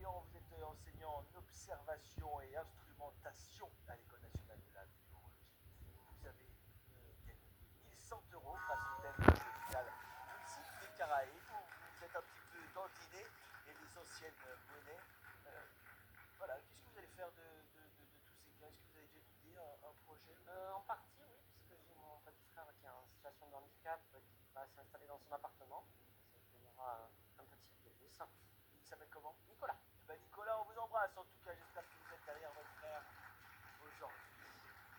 Florian, vous êtes enseignant en observation et instrumentation à l'École nationale de la météorologie. Vous avez gagné 1100 € grâce au thème de finale musique des Caraïbes. Vous êtes un petit peu dandiné et les anciennes monnaies. Euh, voilà, qu'est-ce que vous allez faire de tous ces gains? Est-ce que vous avez déjà une idée, un projet? En partie, oui, puisque j'ai mon petit frère qui est en situation de handicap qui va s'installer dans son appartement. Ça deviendra un petit peu plus. Il s'appelle comment? Nicolas. Eh ben Nicolas, on vous embrasse en tout cas. J'espère que vous êtes derrière votre frère aujourd'hui.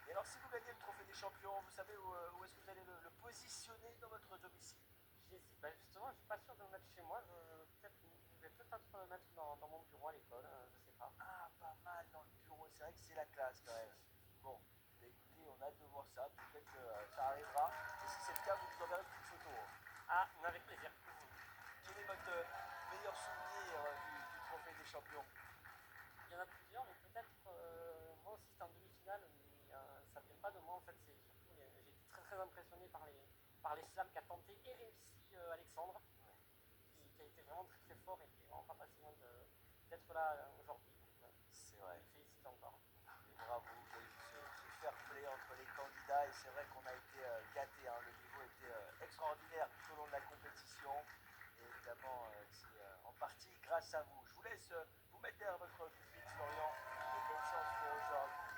Et alors, si vous gagnez le trophée des champions, vous savez où est-ce que vous allez le positionner dans votre domicile? J'hésite. Ben justement, je suis pas sûr de le mettre chez moi. Je vais peut-être le mettre dans mon bureau à l'école. Je sais pas. Ah, pas mal dans le bureau. C'est vrai que c'est la classe quand même. Bon, bah, écoutez, on a hâte de voir ça. Peut-être que ça arrivera. Et si c'est le cas, vous nous enverrez une petite photo. Ah, avec plaisir. Quel est votre meilleur souvenir du trophée des champions? Il y en a plusieurs, mais peut-être moi aussi c'était en demi-finale, mais ça ne vient pas de moi en fait. C'est surtout j'ai été très très impressionné par les slams qu'a tenté et réussi Alexandre, qui a été vraiment très très fort et qui est vraiment pas passé loin d'être là aujourd'hui. C'est vrai. Je le félicite encore. Et bravo, vous avez vu ce fair play entre les candidats et c'est vrai qu'on a été gâtés. Hein. Le niveau était extraordinaire tout au long de la compétition. Et évidemment, c'est en partie grâce à vous. Je vous laisse vous mettre derrière votre pupitre, Florian, et bonne chance pour aujourd'hui.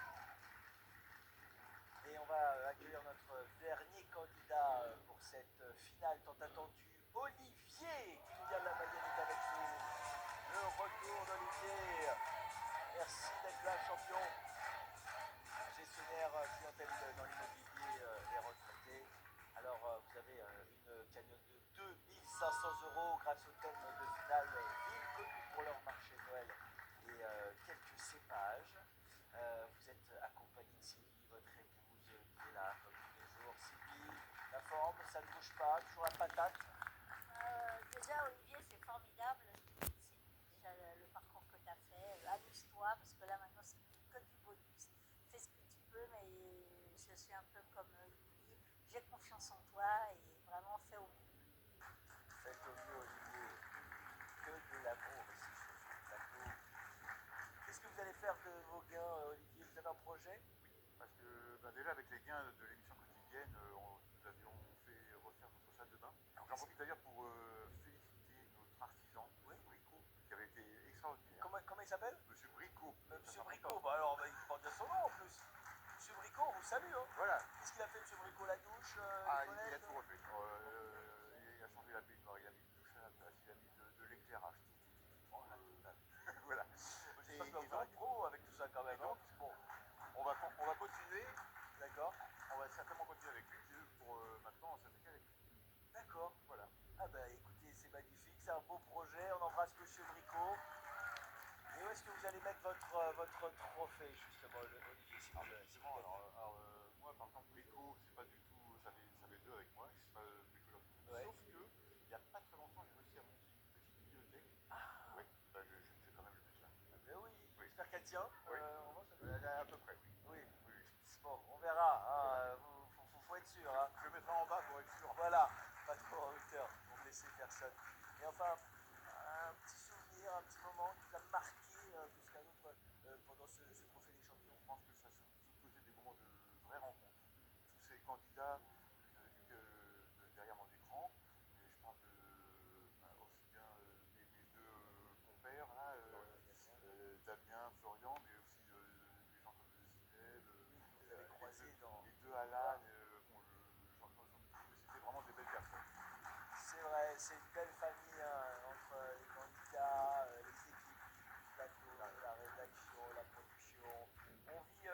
Et on va accueillir notre dernier candidat pour cette finale tant attendue, Olivier, qui nous vient de la Mayenne, est avec nous. Le retour d'Olivier. Merci d'être là, champion. Gestionnaire clientèle dans l'immobilier et retraité. Alors, vous avez une cagnotte de 2500 € grâce au thème de finale ville connue pour leur marché de Noël et quelques cépages. Vous êtes accompagné de Sylvie, votre épouse, qui est là comme tous les jours. Sylvie, la forme, ça ne bouge pas, toujours la patate. Déjà, Olivier, c'est formidable ce que tu dis. Déjà, le parcours que tu as fait. Amuse-toi, parce que là, maintenant, c'est que du bonus. Fais ce que tu peux, mais je suis un peu comme Lily. J'ai confiance en toi et vraiment fais au mieux. Faites au mieux, Olivier. Que de l'amour ici sur ce plateau. Qu'est-ce que vous allez faire de vos gains, Olivier? Vous avez un projet? Oui, parce que déjà avec les gains de l'émission quotidienne, nous avions fait refaire notre salle de bain. Donc j'en profite d'ailleurs pour féliciter notre artisan, Oui. Bricot, qui avait été extraordinaire. Comment il s'appelle? Monsieur Bricot. Monsieur Bricot, bah alors il porte bien son nom en plus. Monsieur Bricot, on vous salue. Hein. Voilà. Qu'est-ce qu'il a fait, Monsieur Bricot? La douche, Il a tout refait. Il a changé la baignoire, il a mis une douche à la place, il a mis de l'éclairage, tout. Oh, la totale. Voilà. J'espère que vous faire un pro avec tout ça quand même. Donc, Hein. bon, on va continuer. D'accord. On va certainement continuer avec lui. Pour maintenant s'attaquer avec lui. D'accord. Voilà. Ah bah écoutez, c'est magnifique, c'est un beau projet. On embrasse Monsieur Bricot. Et où est-ce que vous allez mettre votre trophée justement, Olivier, s'il vous plaît? Justement, moi par exemple, Brico, c'est pas du tout. Ça fait deux avec moi, je suis pas bricoleur du tout. Ouais. Sauf que, il n'y a pas très longtemps, j'ai réussi à monter une petite bibliothèque. Ah. Oui, je vais quand même le mettre là. Ah ben oui. J'espère qu'elle tient. Oui. À peu près, oui. Oui. Oui. Bon, on verra. Hein. Faut être sûr. Hein. Je le mettrai en bas pour être sûr. Voilà, pas trop en hauteur pour blesser personne. Et enfin, un petit souvenir, un petit moment qui vous a marqué plus qu'un autre pendant ce trophée des champions. Je pense que ça a surtout été des moments de vraie rencontre. Tous ces candidats derrière mon écran, et je parle aussi bien mes deux compères, là, Damien, Florian, mais aussi des gens comme Zineb, Vous avez croisé dans... les deux Alan, c'était vraiment des belles personnes. C'est vrai, c'est une belle famille hein, entre les candidats, les équipes du plateau, la rédaction, la production. On vit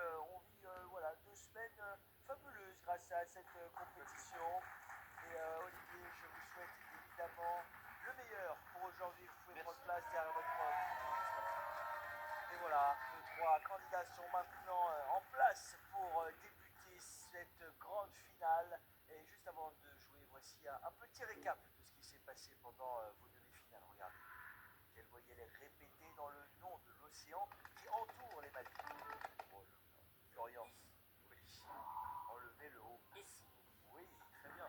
voilà, 2 semaines fabuleuses grâce à cette compétition. Et Olivier, je vous souhaite évidemment le meilleur pour aujourd'hui. Vous pouvez prendre place derrière votre pupitre. Et voilà, les 3 candidats sont maintenant en place pour débuter cette grande finale. Et juste avant de jouer, voici un petit récap de ce qui s'est passé pendant vos demi-finales. Regardez, quelle voyelle est répétée dans le nom de l'océan qui entoure les Maldives. Oh, Florian, oui, enlevez le haut. Ici. Oui, très bien.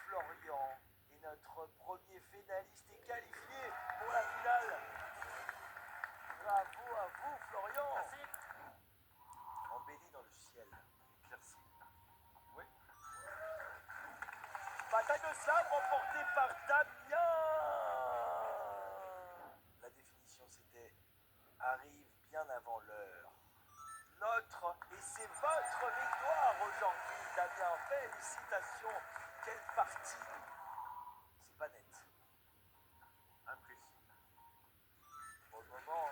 Florian est notre premier finaliste et qualifié pour la finale. Florian. Merci. Embelli dans le ciel. Merci. Oui. Bataille de slam remportée par Damien. La définition c'était arrive bien avant l'heure. Notre et c'est votre victoire aujourd'hui, Damien. Félicitations. Quelle partie. C'est pas net. Imprécis. Pour le moment,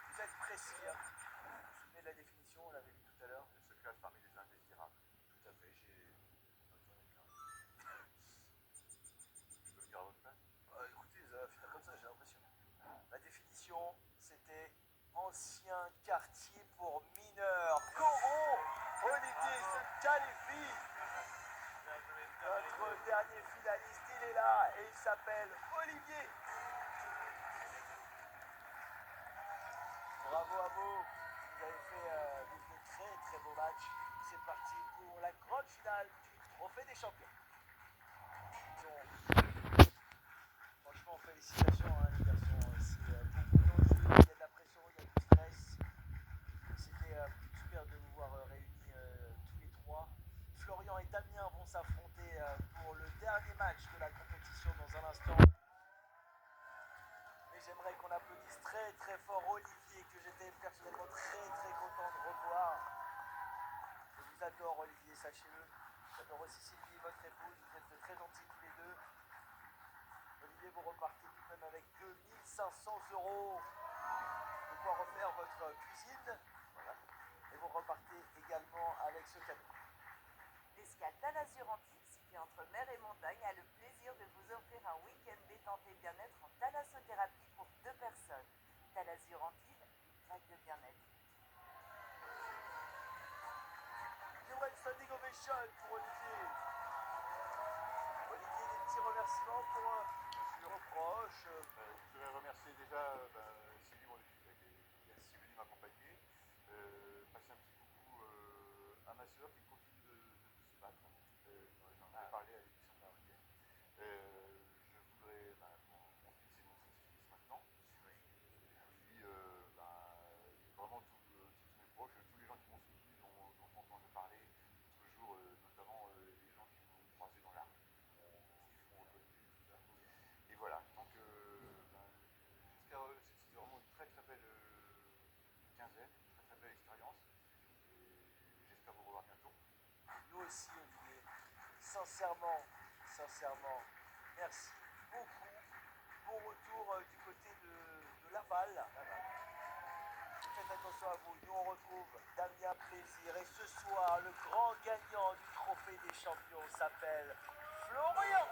vous êtes précis. Hein. Vous vous souvenez de la définition, on l'avait vu tout à l'heure. Elle se classe parmi les indésirables. Tout à fait, j'ai. J'en ai plein. Je peux venir à votre place? Écoutez, ça va finir comme ça, j'ai l'impression. La définition, c'était ancien quartier pour mineurs. Coro, Olivier se qualifie. Notre dernier finaliste, il est là et il s'appelle Olivier. Bravo à vous. Vous avez fait de très très beaux matchs. C'est parti pour la grande finale du Trophée des Champions. Franchement, félicitations les garçons. C'est beaucoup d'enjeux, il y a de la pression, il y a du stress. C'était super de vous voir réunis tous les trois. Florian et Damien vont s'affronter pour le dernier match de la compétition dans un instant. Mais j'aimerais qu'on applaudisse très très fort Olivier, que j'étais personnellement très très content de revoir. Je vous adore Olivier, sachez-le. J'adore aussi Sylvie, votre épouse, vous êtes très gentils tous les deux. Olivier, vous repartez tout de même avec 2500 €. De quoi refaire votre cuisine. Voilà. Et vous repartez également avec ce cadeau. L'escale Talazur-Antibes, située entre mer et montagne, a le plaisir de vous offrir un week-end détente et bien-être en thalassothérapie pour 2 personnes. Talazur-Antibes, une vague de bien-être. J'aimerais une standing ovation pour Olivier. Olivier, des petits remerciements pour vos proches. Je voudrais remercier déjà Sylvie, mon équipe, qui est venue m'accompagner. Passer un petit coucou à ma soeur qui continue de se battre. J'en ai parlé avec certains week-ends. Je voudrais, mon fils et mon petit-fils maintenant. Et puis, vraiment tous mes proches, tous les gens qui m'ont soutenu, dont j'entends parler l'autre jour, notamment les gens qui m'ont croisé dans la rue, qui font reconnu, tout ça. Et voilà, donc c'était vraiment une très très belle quinzaine, une très très belle expérience. Et j'espère vous revoir bientôt. Nous aussi, Olivier. Sincèrement, merci beaucoup. Bon retour du côté de Laval. Faites attention à vous. Nous, on retrouve Damien Plaisir. Et ce soir, le grand gagnant du Trophée des Champions s'appelle Florian.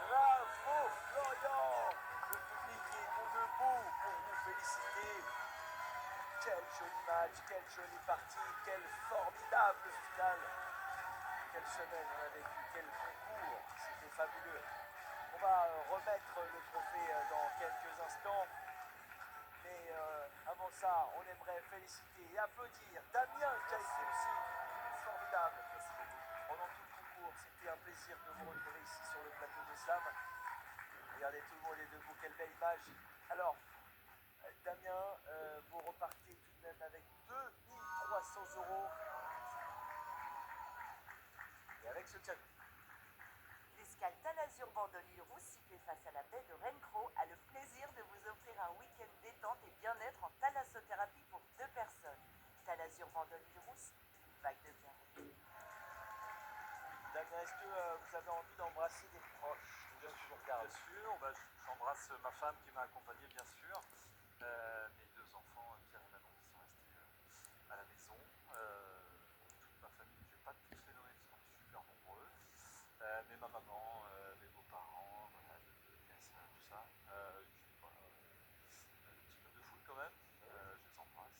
Bravo, Florian. Le public est debout pour vous féliciter. Quel joli match, quelle jolie partie, quelle formidable finale. Quelle semaine on a vécu, quel concours, c'était fabuleux. On va remettre le trophée dans quelques instants. Mais avant ça, on aimerait féliciter et applaudir Damien qui a été aussi formidable. Pendant tout le concours, c'était un plaisir de vous retrouver ici sur le plateau de Slam. Regardez, tout le monde est debout, quelle belle image. Alors, Damien, vous repartez tout de même avec 2300 €. Et avec ce cadeau. L'escale Talazur-Bandelier-Rousse, située face à la baie de Rencros, a le plaisir de vous offrir un week-end détente et bien-être en thalassothérapie pour 2 personnes. Talazur-Bandelier-Rousse, une vague de bien-être. Damien, est-ce que vous avez envie d'embrasser des proches? Bien sûr, j'embrasse ma femme qui m'a accompagné, bien sûr, mes 2 enfants, Pierre et Manon, qui sont restés à la maison, toute ma famille, je ne vais pas tous les nommer, ils sont super nombreux, mais ma maman, mes beaux-parents, voilà, bien sûr, tout ça, un petit peu de foot quand même, je les embrasse,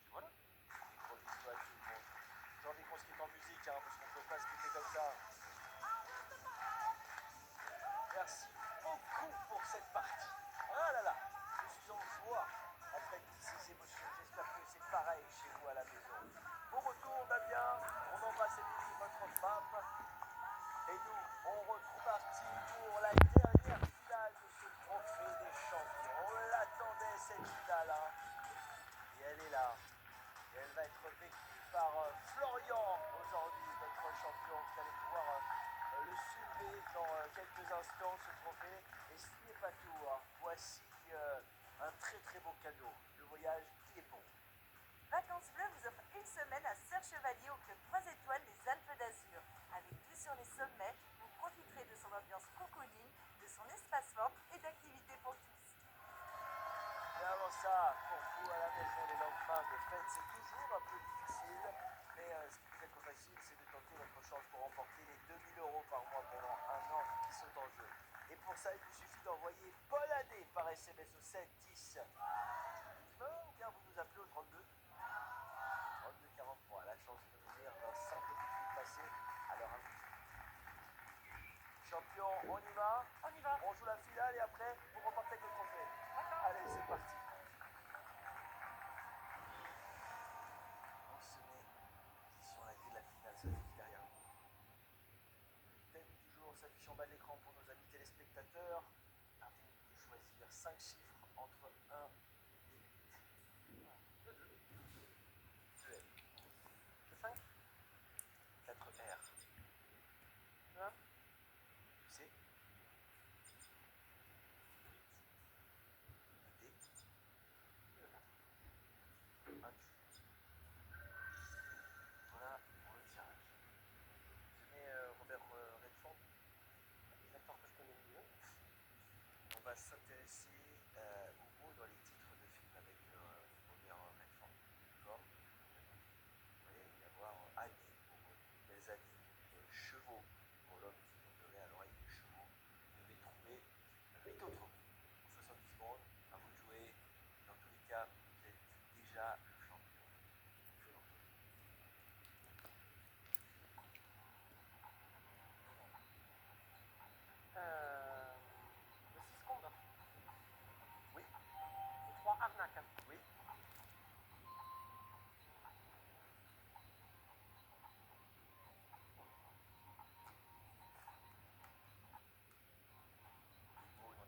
puis voilà. Gros bisous à tout le monde. J'ai envie qu'on se quitte en musique, parce qu'on ne peut pas se quitter comme ça. Merci beaucoup pour cette partie. Ah là là, je suis en joie après toutes ces émotions. J'espère que c'est pareil chez vous à la maison. Bon retour Damien, on embrasse Émilie, votre femme. Et nous, on repartit pour la dernière finale de ce trophée des champions. On l'attendait cette finale. là. Et elle va être vécue par Florian aujourd'hui, notre champion. Vous allez pouvoir le soulever dans quelques instants, ce trophée. Et ce n'est pas tout, hein. Voici un très très beau cadeau. Le voyage, il est bon. Vacances Bleues vous offre une semaine à Serre-Chevalier au club 3 étoiles des Alpes d'Azur. Avec vue sur les sommets, vous profiterez de son ambiance cocooning, de son espace vente et d'activités pour tous. Et avant ça, pour vous à la maison les lendemains de fête, c'est toujours un peu difficile. Mais ce qui peut être facile, c'est de tenter votre chance pour remporter les 2000 € par mois pendant un an qui sont en jeu. Et pour ça, il vous suffit d'envoyer bonne année par SMS au 7 10 ou bien vous nous appelez au 32 43. La chance de venir d'un simple coup de fil passé. Alors, champion, on y va? On y va. On joue la finale et après, vous repartez avec le trophée. Allez, c'est parti. On se met sur la grille de la finale, ça s'affiche derrière nous. Le thème du jour s'affiche en bas de l'écran pour nos amis téléspectateurs. À vous de choisir 5 chiffres entre 1 et 8. 2 2. 2 L. 5. 4 R. 1. C. 1 D. 1 Q. Voilà pour le tirage. Je mets Robert Redford. Les acteurs que je connais mieux. On va s'intéresser aux mots dans les titres de films avec Robert Redford. D'accord? Il va y avoir années pour les années, chevaux pour l'homme qui porterait à l'oreille des chevaux. Vous devez trouver 8 autres mots en 70 secondes. À vous de jouer. Dans tous les cas, vous êtes déjà le champion. Je l'entends. Le 6 combat. Oui, Le 3 arnaque. oui. Mots dans-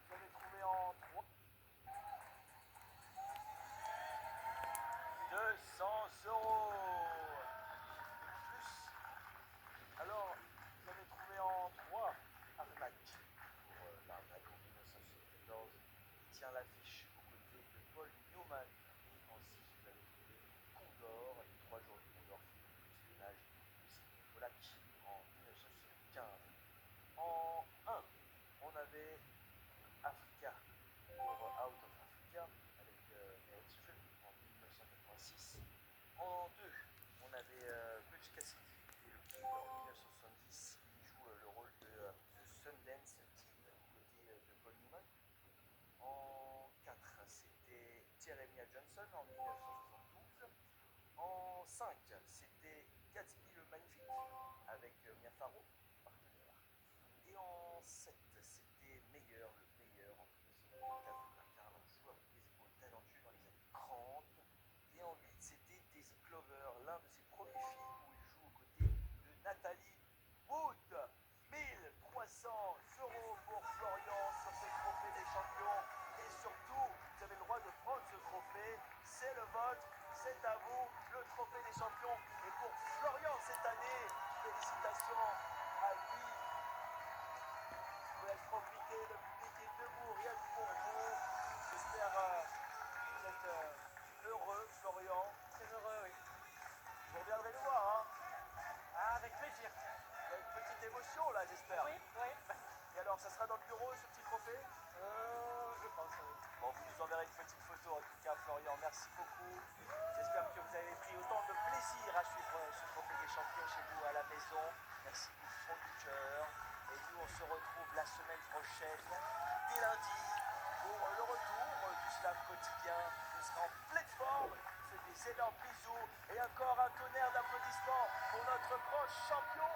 Vous avez trouvé en 3. 200 € plus. Alors, vous avez trouvé en 3 arnaque pour l'arnaque en 1974 qui tient l'affiche aux côtés de Paul Newman. Et en 6, vous avez trouvé Condor, les 3 jours du Condor, film de espionnage de Sidney Pollack en 1975. En 1, on avait Africa pour Out of Africa avec Meryl Streep en 1986. En 2, on avait Butch Cassidy et le Kid en 1970. Il joue le rôle de Sundance Kid aux côtés de Paul Newman. En 4, c'était Jeremiah Johnson en 1972. En 5, c'était Gatsby le Magnifique avec Mia Farrow, partenaire. Et en 7, c'était Meilleur, le meilleur en 1984, un joueur de baseball talentueux dans les années 30. Et en 8, c'était Daisy Clover, l'un de ses premiers films où il joue aux côtés de Nathalie Wood. 1300 € pour Florian sur ce trophée des champions. Et surtout, vous avez le droit de prendre ce trophée. C'est le vôtre, c'est à vous, le trophée des champions. Et pour Florian cette année, félicitations à lui. Je vous laisse profiter, le public est debout, rien que pour vous. J'espère que vous êtes heureux, Florian. Très heureux, oui. Vous reviendrez nous voir, hein. Ah, avec plaisir. Il y a une petite émotion là, j'espère. Oui, oui. Et alors, ça sera dans le bureau ce petit trophée? Je pense, oui. Bon, vous nous enverrez une petite photo en tout cas, Florian. Merci beaucoup. J'espère que vous avez pris autant de plaisir à suivre ce trophée des champions chez vous à la maison. Merci du fond du cœur. Et nous, on se retrouve la semaine prochaine, dès lundi, pour le retour du slam quotidien. On sera en pleine forme. Je vous fais des énormes bisous et encore un tonnerre d'applaudissements pour notre grand champion